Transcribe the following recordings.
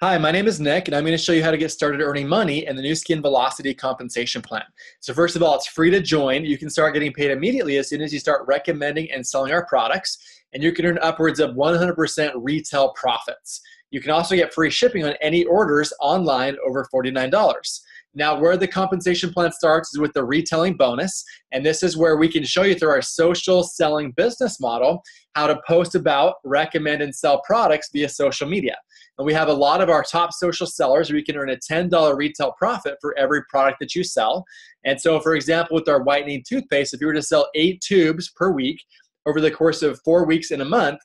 Hi, my name is Nick, and I'm going to show you how to get started earning money in the New Skin Velocity Compensation Plan. So first of all, it's free to join. You can start getting paid immediately as soon as you start recommending and selling our products, and you can earn upwards of 100% retail profits. You can also get free shipping on any orders online over $49. Now, where the compensation plan starts is with the retailing bonus, and this is where we can show you through our social selling business model how to post about, recommend, and sell products via social media. And we have a lot of our top social sellers where you can earn a $10 retail profit for every product that you sell. And so, for example, with our whitening toothpaste, if you were to sell 8 tubes per week over the course of 4 weeks in a month,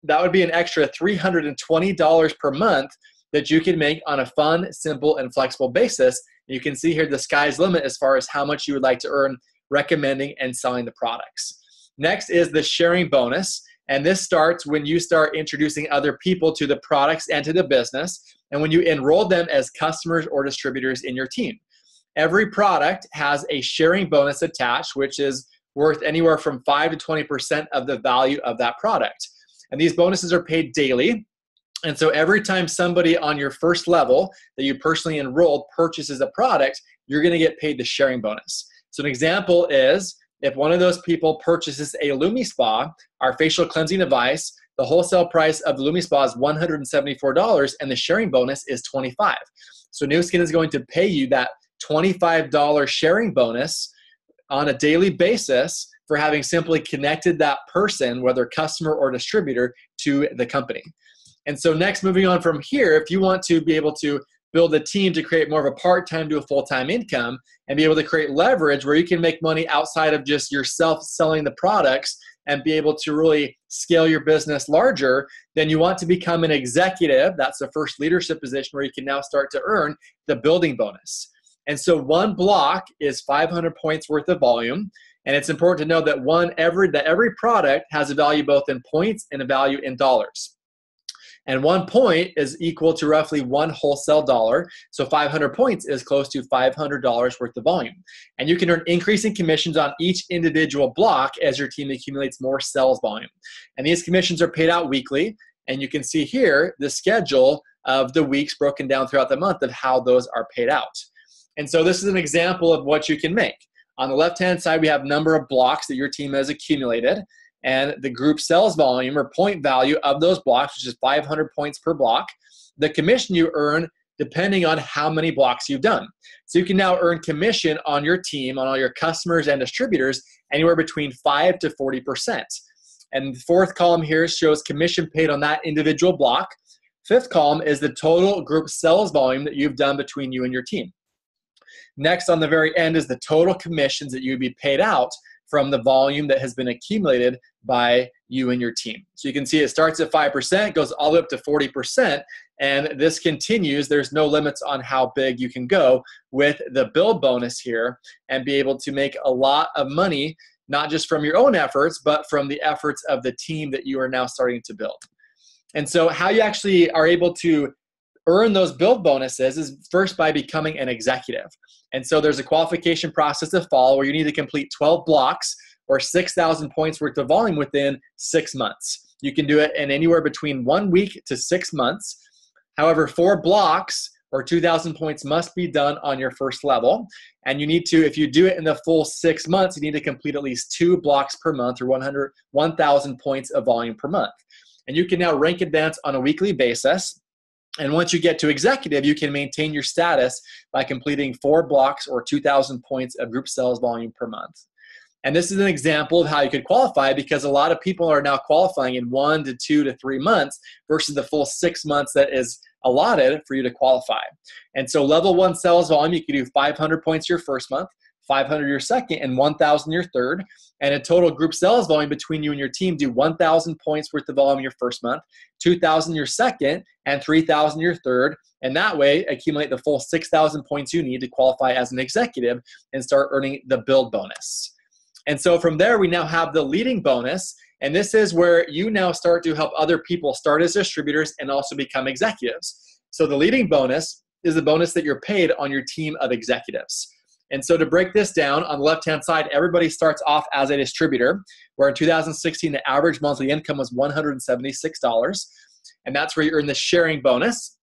that would be an extra $320 per month that you can make on a fun, simple, and flexible basis. You can see here the sky's the limit as far as how much you would like to earn recommending and selling the products. Next is the sharing bonus. And this starts when you start introducing other people to the products and to the business, and when you enroll them as customers or distributors in your team. Every product has a sharing bonus attached, which is worth anywhere from 5 to 20% of the value of that product. And these bonuses are paid daily. And so every time somebody on your first level that you personally enrolled purchases a product, you're going to get paid the sharing bonus. So an example is, if one of those people purchases a LumiSpa, our facial cleansing device, the wholesale price of the LumiSpa is $174 and the sharing bonus is $25. So Nu Skin is going to pay you that $25 sharing bonus on a daily basis for having simply connected that person, whether customer or distributor, to the company. And so next, moving on from here, if you want to be able to build a team to create more of a part-time to a full-time income and be able to create leverage where you can make money outside of just yourself selling the products and be able to really scale your business larger, then you want to become an executive. That's the first leadership position where you can now start to earn the building bonus. And so one block is 500 points worth of volume. And it's important to know that every product has a value both in points and a value in dollars. And 1 point is equal to roughly one wholesale dollar. So 500 points is close to $500 worth of volume. And you can earn increasing commissions on each individual block as your team accumulates more sales volume. And these commissions are paid out weekly. And you can see here the schedule of the weeks broken down throughout the month of how those are paid out. And so this is an example of what you can make. On the left-hand side, we have number of blocks that your team has accumulated, and the group sales volume or point value of those blocks, which is 500 points per block, the commission you earn depending on how many blocks you've done. So you can now earn commission on your team, on all your customers and distributors, anywhere between 5 to 40%. And the fourth column here shows commission paid on that individual block. Fifth column is the total group sales volume that you've done between you and your team. Next, on the very end, is the total commissions that you would be paid out from the volume that has been accumulated by you and your team. So you can see it starts at 5%, goes all the way up to 40%, and this continues. There's no limits on how big you can go with the build bonus here and be able to make a lot of money, not just from your own efforts, but from the efforts of the team that you are now starting to build. And so how you actually are able to earn those build bonuses is first by becoming an executive. And so there's a qualification process to follow where you need to complete 12 blocks or 6,000 points worth of volume within 6 months. You can do it in anywhere between 1 week to 6 months. However, 4 blocks or 2,000 points must be done on your first level. And you need to, if you do it in the full 6 months, you need to complete at least 2 blocks per month or 1,000 points of volume per month. And you can now rank advance on a weekly basis. And once you get to executive, you can maintain your status by completing 4 blocks or 2,000 points of group sales volume per month. And this is an example of how you could qualify, because a lot of people are now qualifying in 1 to 2 to 3 months versus the full 6 months that is allotted for you to qualify. And so level 1 sales volume, you can do 500 points your first month, 500 your second, and 1,000 your third. And a total group sales volume between you and your team, do 1,000 points worth of volume your first month, 2,000 your second, and 3,000 your third. And that way, accumulate the full 6,000 points you need to qualify as an executive and start earning the build bonus. And so from there, we now have the leading bonus. And this is where you now start to help other people start as distributors and also become executives. So the leading bonus is the bonus that you're paid on your team of executives. And so to break this down, on the left-hand side, everybody starts off as a distributor, where in 2016, the average monthly income was $176. And that's where you earn the sharing bonus.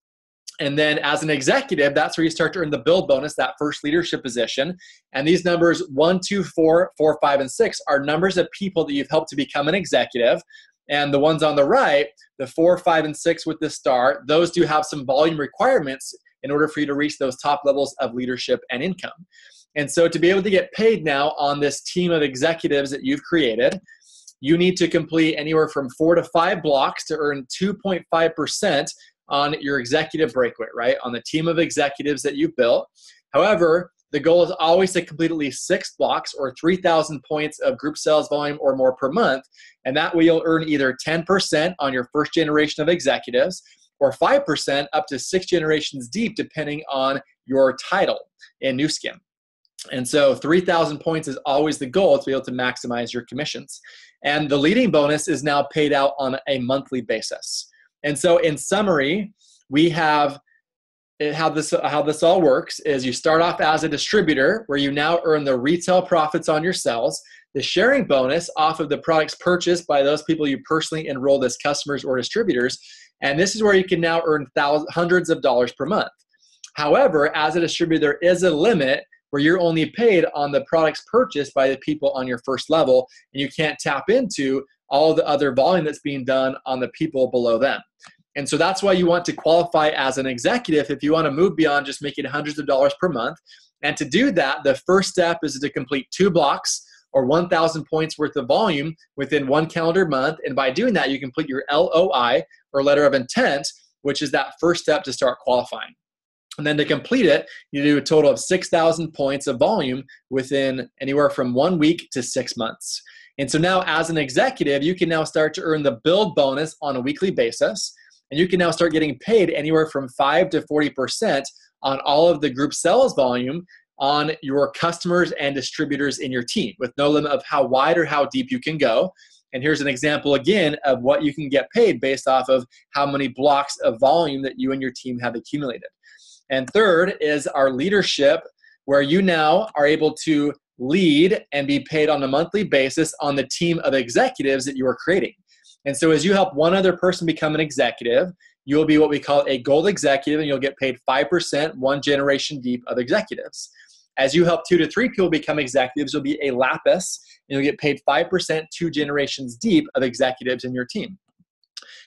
And then as an executive, that's where you start to earn the build bonus, that first leadership position. And these numbers 1, 2, 4, 4, 5, and 6 are numbers of people that you've helped to become an executive. And the ones on the right, the 4, 5, and 6 with the star, those do have some volume requirements in order for you to reach those top levels of leadership and income. And so to be able to get paid now on this team of executives that you've created, you need to complete anywhere from 4 to 5 blocks to earn 2.5% on your executive breakaway, right? On the team of executives that you've built. However, the goal is always to complete at least 6 blocks or 3,000 points of group sales volume or more per month. And that way you'll earn either 10% on your first generation of executives or 5% up to 6 generations deep, depending on your title in Nu Skin. And so 3,000 points is always the goal to be able to maximize your commissions. And the leading bonus is now paid out on a monthly basis. And so in summary, we have how this all works is you start off as a distributor where you now earn the retail profits on your sales, the sharing bonus off of the products purchased by those people you personally enrolled as customers or distributors. And this is where you can now earn hundreds of dollars per month. However, as a distributor, there is a limit where you're only paid on the products purchased by the people on your first level, and you can't tap into all the other volume that's being done on the people below them. And so that's why you want to qualify as an executive if you want to move beyond just making hundreds of dollars per month. And to do that, the first step is to complete 2 blocks or 1,000 points worth of volume within 1 calendar month. And by doing that, you complete your LOI or letter of intent, which is that first step to start qualifying. And then to complete it, you do a total of 6,000 points of volume within anywhere from 1 week to 6 months. And so now as an executive, you can now start to earn the build bonus on a weekly basis. And you can now start getting paid anywhere from 5 to 40% on all of the group sales volume on your customers and distributors in your team, with no limit of how wide or how deep you can go. And here's an example again of what you can get paid based off of how many blocks of volume that you and your team have accumulated. And third is our leadership, where you now are able to lead and be paid on a monthly basis on the team of executives that you are creating. And so as you help one other person become an executive, you will be what we call a gold executive, and you'll get paid 5% 1 generation deep of executives. As you help 2 to 3 people become executives, you'll be a lapis, and you'll get paid 5% 2 generations deep of executives in your team.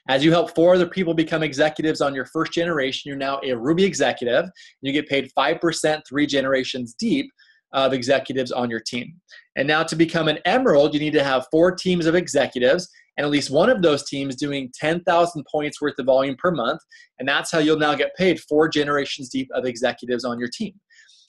As you help 4 other people become executives on your first generation, you're now a ruby executive, and you get paid 5% 3 generations deep of executives on your team. And now to become an emerald, you need to have 4 teams of executives, and at least one of those teams doing 10,000 points worth of volume per month. And that's how you'll now get paid 4 generations deep of executives on your team.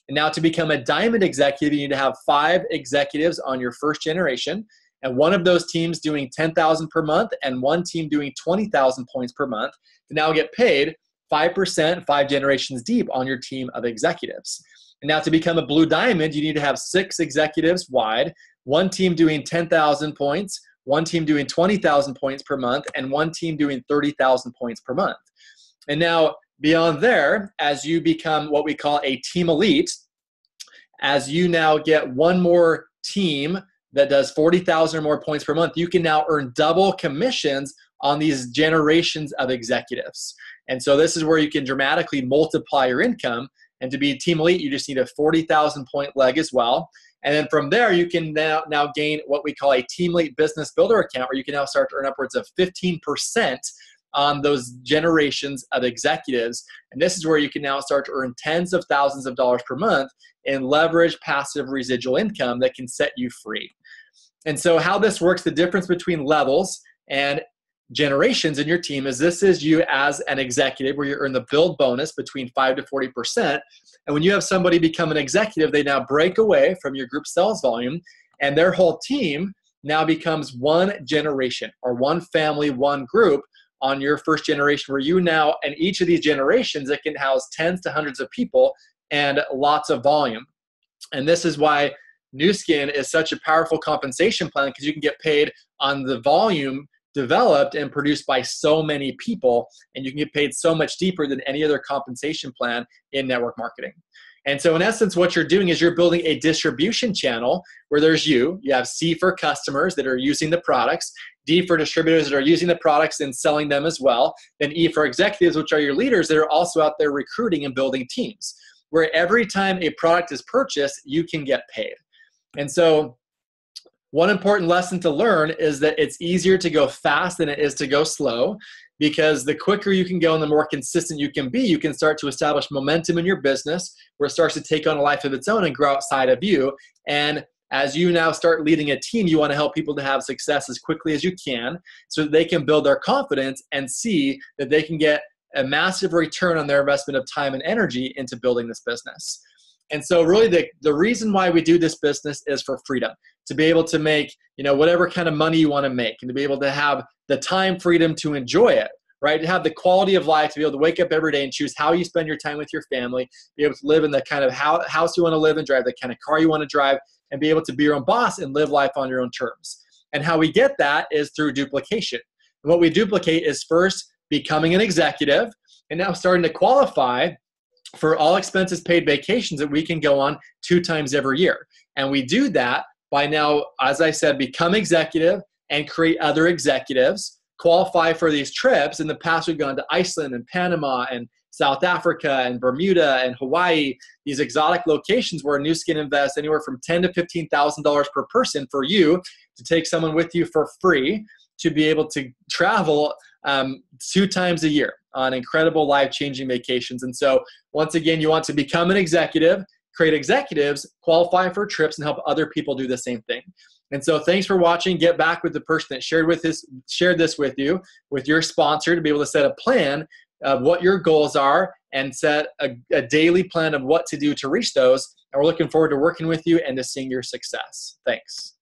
And now to become a diamond executive, you need to have 5 executives on your first generation, and one of those teams doing 10,000 per month and one team doing 20,000 points per month to now get paid 5% 5 generations deep on your team of executives. And now to become a blue diamond, you need to have 6 executives wide, one team doing 10,000 points, one team doing 20,000 points per month, and one team doing 30,000 points per month. And now beyond there, as you become what we call a team elite, as you now get one more team that does 40,000 or more points per month, you can now earn double commissions on these generations of executives. And so this is where you can dramatically multiply your income. And to be a team elite, you just need a 40,000 point leg as well. And then from there, you can now gain what we call a team elite business builder account, where you can now start to earn upwards of 15% on those generations of executives. And this is where you can now start to earn tens of thousands of dollars per month in leverage passive residual income that can set you free. And so how this works, the difference between levels and generations in your team is this is you as an executive, where you earn the build bonus between 5 to 40%. And when you have somebody become an executive, they now break away from your group sales volume, and their whole team now becomes one generation or one family, one group on your first generation, where you now, and each of these generations, it can house tens to hundreds of people and lots of volume. And this is why Nu Skin is such a powerful compensation plan, because you can get paid on the volume developed and produced by so many people, and you can get paid so much deeper than any other compensation plan in network marketing. And so in essence, what you're doing is you're building a distribution channel where there's you have C for customers that are using the products, D for distributors that are using the products and selling them as well, then E for executives, which are your leaders that are also out there recruiting and building teams, where every time a product is purchased, you can get paid. And so one important lesson to learn is that it's easier to go fast than it is to go slow, because the quicker you can go and the more consistent you can be, you can start to establish momentum in your business where it starts to take on a life of its own and grow outside of you. And as you now start leading a team, you want to help people to have success as quickly as you can so that they can build their confidence and see that they can get a massive return on their investment of time and energy into building this business. And so really the reason why we do this business is for freedom, to be able to make, whatever kind of money you want to make, and to be able to have the time freedom to enjoy it, right? To have the quality of life, to be able to wake up every day and choose how you spend your time with your family, be able to live in the kind of house you want to live in, drive the kind of car you want to drive, and be able to be your own boss and live life on your own terms. And how we get that is through duplication. And what we duplicate is first becoming an executive and now starting to qualify for all expenses paid vacations that we can go on 2 times every year. And we do that by now, as I said, become executive and create other executives, qualify for these trips. In the past, we've gone to Iceland and Panama and South Africa and Bermuda and Hawaii, these exotic locations where Nu Skin invests anywhere from $10,000 to $15,000 per person for you to take someone with you for free to be able to travel 2 times a year on incredible life-changing vacations. And so once again, you want to become an executive, create executives, qualify for trips, and help other people do the same thing. And so thanks for watching. Get back with the person that shared this with you, with your sponsor, to be able to set a plan of what your goals are and set a daily plan of what to do to reach those. And we're looking forward to working with you and to seeing your success. Thanks.